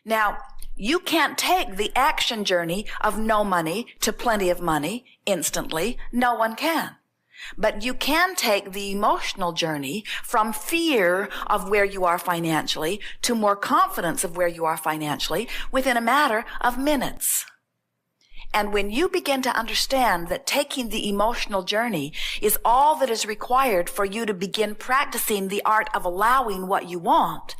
Now, you can't take the action journey of no money to plenty of money instantly. No one can. But you can take the emotional journey from fear of where you are financially to more confidence of where you are financially within a matter of minutes. And when you begin to understand that taking the emotional journey is all that is required for you to begin practicing the art of allowing what you want,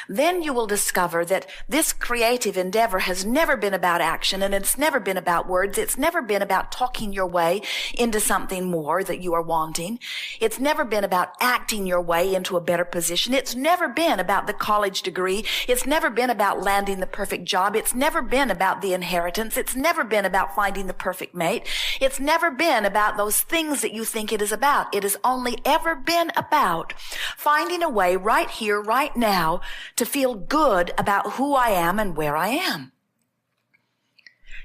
then you will discover that this creative endeavor has never been about action, and it's never been about words. It's never been about talking your way into something more that you are wanting. It's never been about acting your way into a better position. It's never been about the college degree. It's never been about landing the perfect job. It's never been about the inheritance. It's never been about finding the perfect mate. It's never been about those things that you think it is about. It has only ever been about finding a way right here, right now, to feel good about who I am and where I am.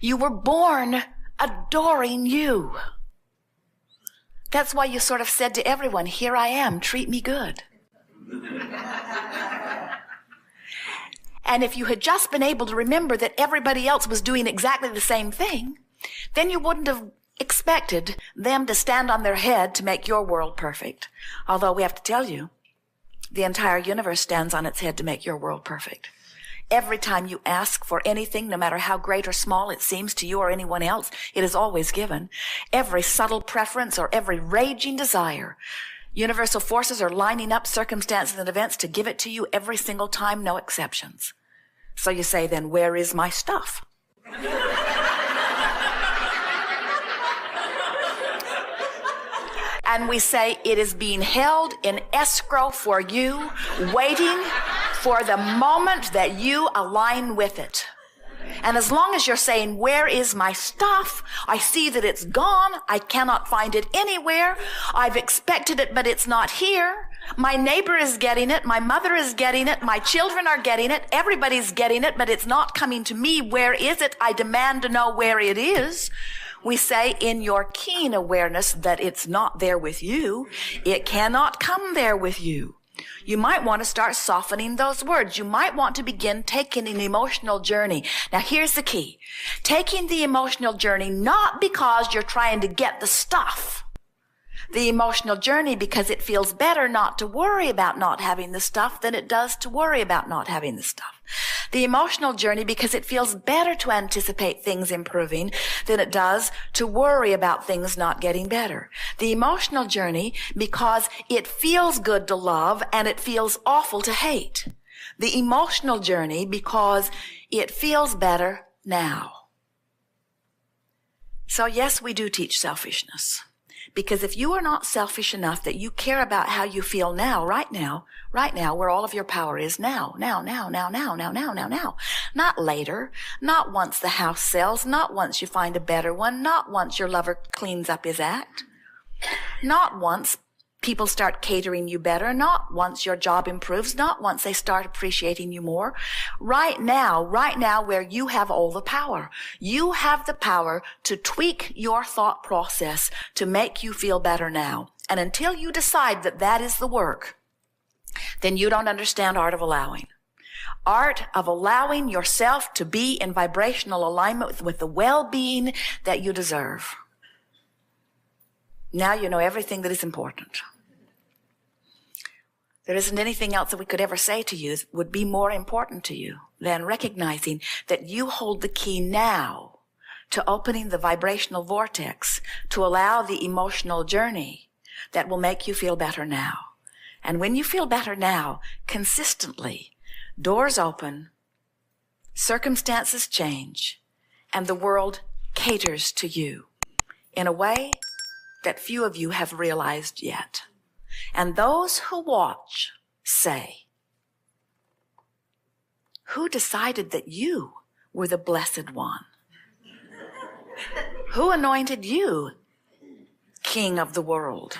You were born adoring you. That's why you sort of said to everyone, here I am, treat me good. And if you had just been able to remember that everybody else was doing exactly the same thing, then you wouldn't have expected them to stand on their head to make your world perfect. Although we have to tell you, the entire universe stands on its head to make your world perfect. Every time you ask for anything, no matter how great or small it seems to you or anyone else, it is always given. Every subtle preference or every raging desire, universal forces are lining up circumstances and events to give it to you every single time, no exceptions. So you say, then where is my stuff? And we say it is being held in escrow for you, waiting for the moment that you align with it. And as long as you're saying, where is my stuff? I see that it's gone. I cannot find it anywhere. I've expected it, but it's not here. My neighbor is getting it. My mother is getting it. My children are getting it. Everybody's getting it, but it's not coming to me. Where is it? I demand to know where it is. We say in your keen awareness that it's not there with you, it cannot come there with you. You might want to start softening those words. You might want to begin taking an emotional journey. Now, here's the key. Taking the emotional journey not because you're trying to get the stuff. The emotional journey because it feels better not to worry about not having the stuff than it does to worry about not having the stuff. The emotional journey because it feels better to anticipate things improving than it does to worry about things not getting better. The emotional journey because it feels good to love and it feels awful to hate. The emotional journey because it feels better now. So yes, we do teach selfishness. Because if you are not selfish enough that you care about how you feel now, right now, where all of your power is now. Not later, not once the house sells, not once you find a better one, not once your lover cleans up his act, not once people start catering you better, not once your job improves, not once they start appreciating you more. Right now where you have all the power. You have the power to tweak your thought process to make you feel better now. And until you decide that that is the work, then you don't understand art of allowing. Art of allowing yourself to be in vibrational alignment with the well-being that you deserve. Now you know everything that is important. There isn't anything else that we could ever say to you that would be more important to you than recognizing that you hold the key now to opening the vibrational vortex to allow the emotional journey that will make you feel better now. And when you feel better now, consistently, doors open, circumstances change, and the world caters to you in a way that few of you have realized yet. And those who watch say, who decided that you were the blessed one? Who anointed you king of the world?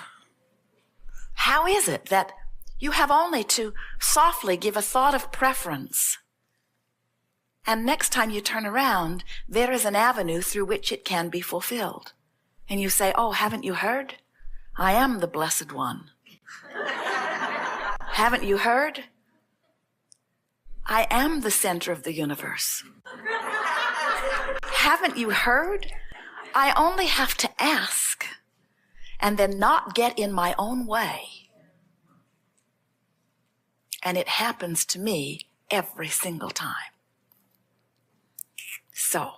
How is it that you have only to softly give a thought of preference, and next time you turn around, there is an avenue through which it can be fulfilled? And you say, oh, haven't you heard? I am the blessed one. Haven't you heard? I am the center of the universe. Haven't you heard? I only have to ask and then not get in my own way. And it happens to me every single time. So,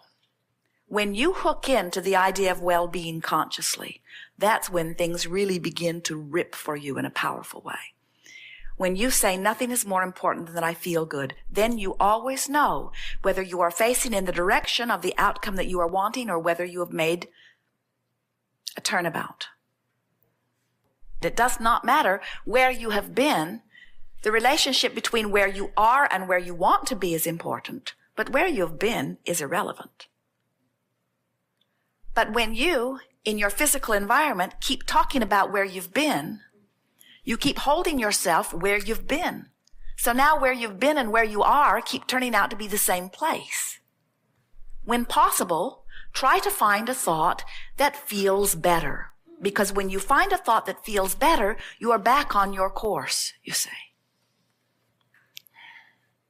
when you hook into the idea of well-being consciously, that's when things really begin to rip for you in a powerful way. When you say nothing is more important than that I feel good, then you always know whether you are facing in the direction of the outcome that you are wanting or whether you have made a turnabout. It does not matter where you have been. The relationship between where you are and where you want to be is important, but where you have been is irrelevant. But when you, in your physical environment, keep talking about where you've been, you keep holding yourself where you've been. So now where you've been and where you are keep turning out to be the same place. When possible, try to find a thought that feels better. Because when you find a thought that feels better, you are back on your course, you say.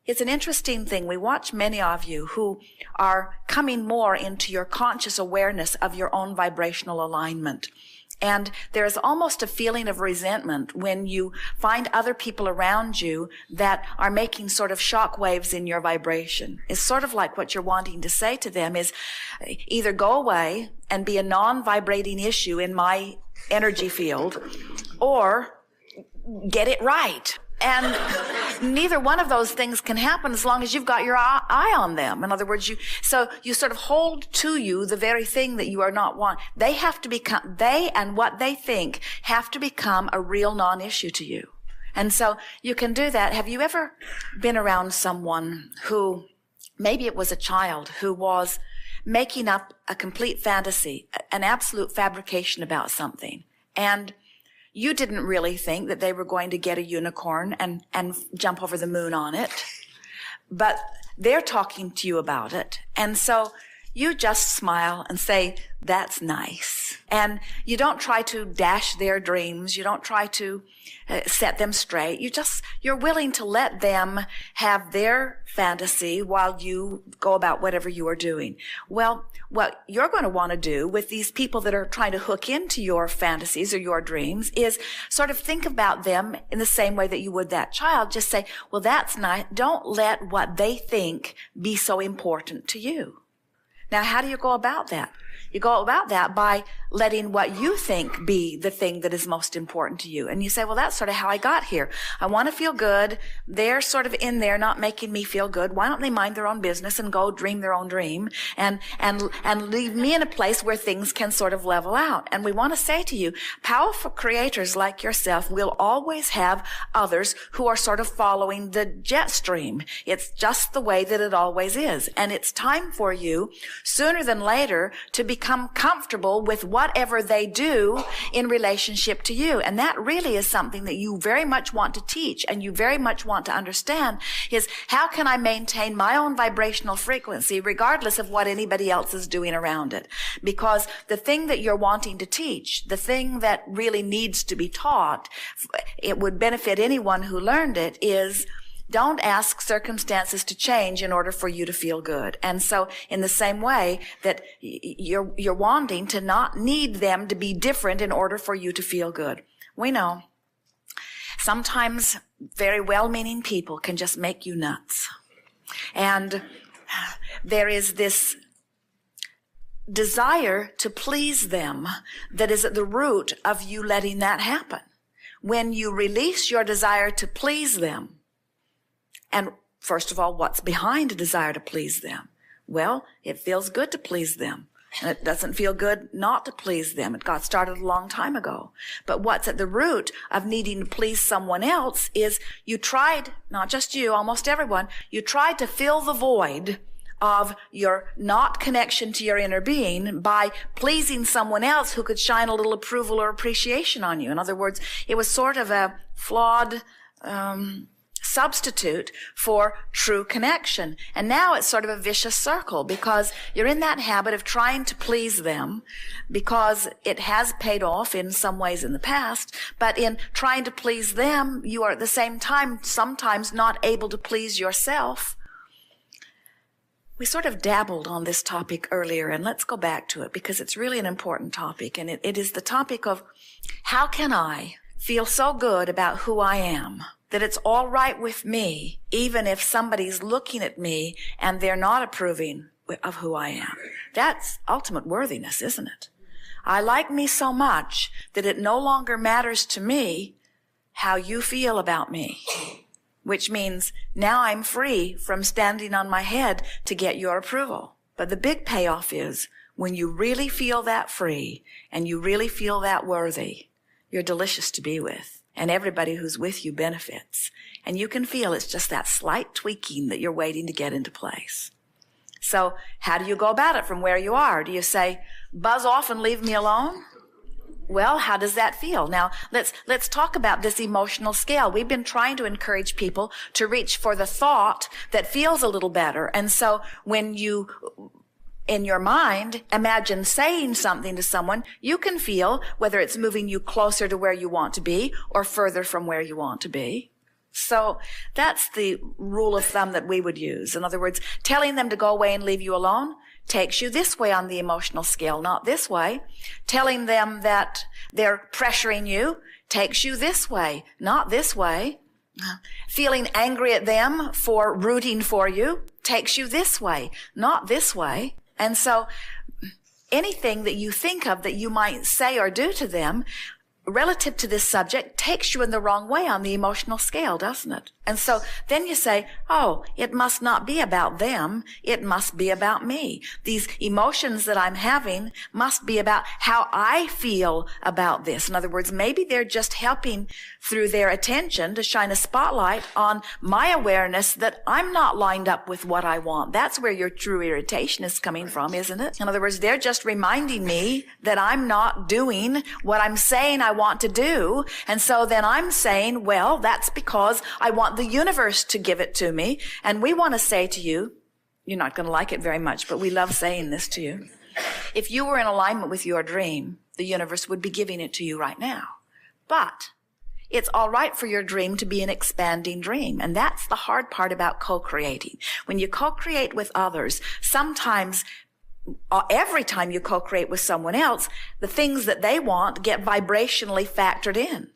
It's an interesting thing. We watch many of you who are coming more into your conscious awareness of your own vibrational alignment. And there's almost a feeling of resentment when you find other people around you that are making sort of shock waves in your vibration. It's sort of like what you're wanting to say to them is either go away and be a non-vibrating issue in my energy field or get it right. And neither one of those things can happen as long as you've got your eye on them. In other words, you sort of hold to you the very thing that you are not want. They and what they think have to become a real non-issue to you. And so you can do that. Have you ever been around someone who, maybe it was a child, who was making up a complete fantasy, an absolute fabrication about something, and you didn't really think that they were going to get a unicorn and jump over the moon on it, but they're talking to you about it. And so you just smile and say, that's nice. And you don't try to dash their dreams. You don't try to set them straight. You're willing to let them have their fantasy while you go about whatever you are doing. Well, what you're going to want to do with these people that are trying to hook into your fantasies or your dreams is sort of think about them in the same way that you would that child. Just say, well, that's nice. Don't let what they think be so important to you. Now, how do you go about that? You go about that by letting what you think be the thing that is most important to you. And you say, well, that's sort of how I got here. I want to feel good. They're sort of in there not making me feel good. Why don't they mind their own business and go dream their own dream and leave me in a place where things can sort of level out? And we want to say to you, powerful creators like yourself will always have others who are sort of following the jet stream. It's just the way that it always is. And it's time for you, sooner than later, to become comfortable with whatever they do in relationship to you. And that really is something that you very much want to teach and you very much want to understand is how can I maintain my own vibrational frequency regardless of what anybody else is doing around it? Because the thing that you're wanting to teach, the thing that really needs to be taught, it would benefit anyone who learned it, is don't ask circumstances to change in order for you to feel good. And so in the same way that you're wanting to not need them to be different in order for you to feel good. We know sometimes very well-meaning people can just make you nuts. And there is this desire to please them that is at the root of you letting that happen. When you release your desire to please them, and first of all, what's behind a desire to please them? Well, it feels good to please them. And it doesn't feel good not to please them. It got started a long time ago. But what's at the root of needing to please someone else is you tried, not just you, almost everyone, you tried to fill the void of your not connection to your inner being by pleasing someone else who could shine a little approval or appreciation on you. In other words, it was sort of a flawed substitute for true connection. And now it's sort of a vicious circle because you're in that habit of trying to please them because it has paid off in some ways in the past, but in trying to please them, you are at the same time sometimes not able to please yourself. We sort of dabbled on this topic earlier, and let's go back to it because it's really an important topic, and it is the topic of how can I feel so good about who I am that it's all right with me, even if somebody's looking at me and they're not approving of who I am. That's ultimate worthiness, isn't it? I like me so much that it no longer matters to me how you feel about me, which means now I'm free from standing on my head to get your approval. But the big payoff is when you really feel that free and you really feel that worthy, you're delicious to be with. And everybody who's with you benefits. And you can feel it's just that slight tweaking that you're waiting to get into place. So how do you go about it from where you are? Do you say, buzz off and leave me alone? Well, how does that feel? Now, let's talk about this emotional scale. We've been trying to encourage people to reach for the thought that feels a little better. And so when you, in your mind, imagine saying something to someone, you can feel whether it's moving you closer to where you want to be or further from where you want to be. So that's the rule of thumb that we would use. In other words, telling them to go away and leave you alone takes you this way on the emotional scale, not this way. Telling them that they're pressuring you takes you this way, not this way. Feeling angry at them for rooting for you takes you this way, not this way. And so anything that you think of that you might say or do to them relative to this subject takes you in the wrong way on the emotional scale, doesn't it? And so then you say, oh, it must not be about them. It must be about me. These emotions that I'm having must be about how I feel about this. In other words, maybe they're just helping through their attention to shine a spotlight on my awareness that I'm not lined up with what I want. That's where your true irritation is coming from, isn't it? In other words, they're just reminding me that I'm not doing what I'm saying I want to do. And so then I'm saying, well, that's because I want the universe to give it to me. And we want to say to you, you're not going to like it very much, but we love saying this to you. If you were in alignment with your dream, the universe would be giving it to you right now. But it's all right for your dream to be an expanding dream. And that's the hard part about co-creating. When you co-create with others, sometimes every time you co-create with someone else, the things that they want get vibrationally factored in.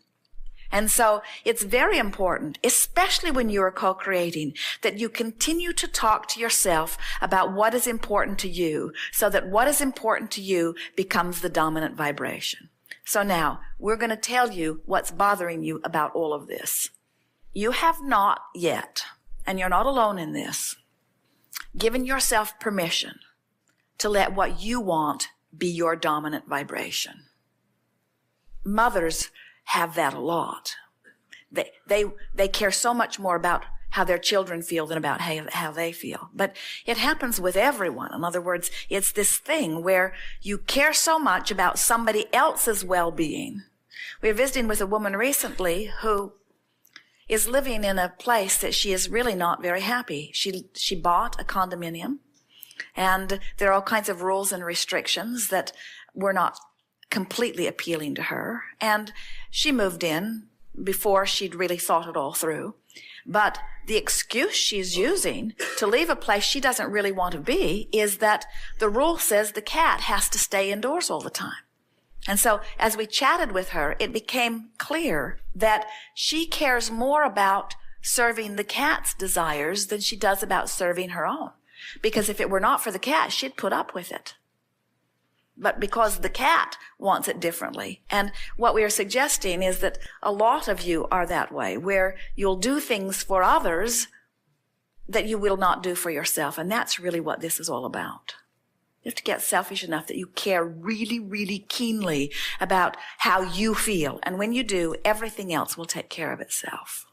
And so it's very important, especially when you are co-creating, that you continue to talk to yourself about what is important to you so that what is important to you becomes the dominant vibration. So now we're going to tell you what's bothering you about all of this. You have not yet, and you're not alone in this, given yourself permission to let what you want be your dominant vibration. Mothers have that a lot. They care so much more about how their children feel than about how they feel. But it happens with everyone. In other words, it's this thing where you care so much about somebody else's well-being. We were visiting with a woman recently who is living in a place that she is really not very happy. She bought a condominium, and there are all kinds of rules and restrictions that were not completely appealing to her. And she moved in before she'd really thought it all through. But the excuse she's using to leave a place she doesn't really want to be is that the rule says the cat has to stay indoors all the time. And so as we chatted with her, it became clear that she cares more about serving the cat's desires than she does about serving her own. Because if it were not for the cat, she'd put up with it. But because the cat wants it differently. And what we are suggesting is that a lot of you are that way, where you'll do things for others that you will not do for yourself. And that's really what this is all about. You have to get selfish enough that you care really, really keenly about how you feel. And when you do, everything else will take care of itself.